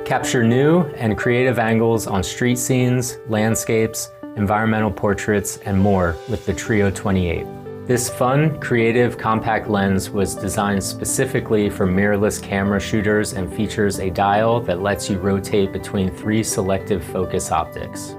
Capture new and creative angles on street scenes, landscapes, environmental portraits, and more with the Trio 28. This fun, creative, compact lens was designed specifically for mirrorless camera shooters and features a dial that lets you rotate between 3 selective focus optics.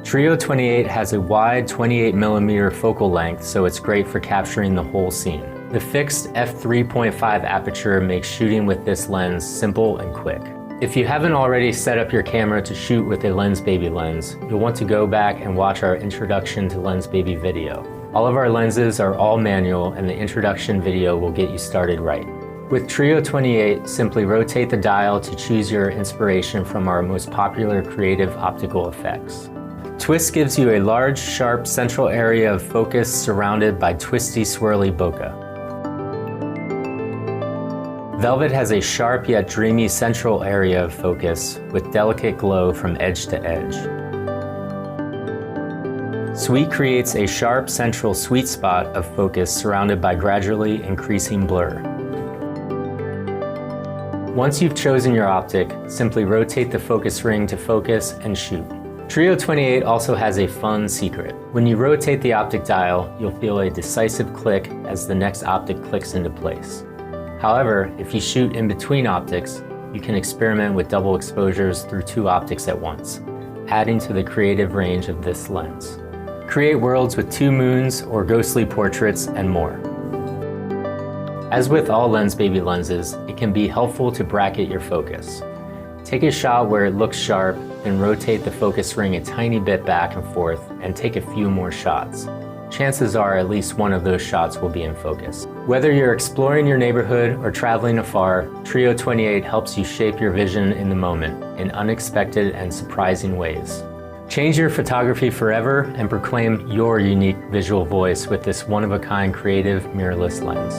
Trio 28 has a wide 28mm focal length, so it's great for capturing the whole scene. The fixed f3.5 aperture makes shooting with this lens simple and quick. If you haven't already set up your camera to shoot with a Lensbaby lens, you'll want to go back and watch our Introduction to Lensbaby video. All of our lenses are all manual, and the introduction video will get you started right. With Trio 28, simply rotate the dial to choose your inspiration from our most popular creative optical effects. Twist gives you a large, sharp central area of focus surrounded by twisty, swirly bokeh. Velvet has a sharp yet dreamy central area of focus with delicate glow from edge to edge. Sweet creates a sharp central sweet spot of focus surrounded by gradually increasing blur. Once you've chosen your optic, simply rotate the focus ring to focus and shoot. Trio 28 also has a fun secret. When you rotate the optic dial, you'll feel a decisive click as the next optic clicks into place. However, if you shoot in between optics, you can experiment with double exposures through 2 optics at once, adding to the creative range of this lens. Create worlds with 2 moons or ghostly portraits and more. As with all Lensbaby lenses, it can be helpful to bracket your focus. Take a shot where it looks sharp, then rotate the focus ring a tiny bit back and forth and take a few more shots. Chances are at least one of those shots will be in focus. Whether you're exploring your neighborhood or traveling afar, Trio 28 helps you shape your vision in the moment in unexpected and surprising ways. Change your photography forever and proclaim your unique visual voice with this one-of-a-kind creative mirrorless lens.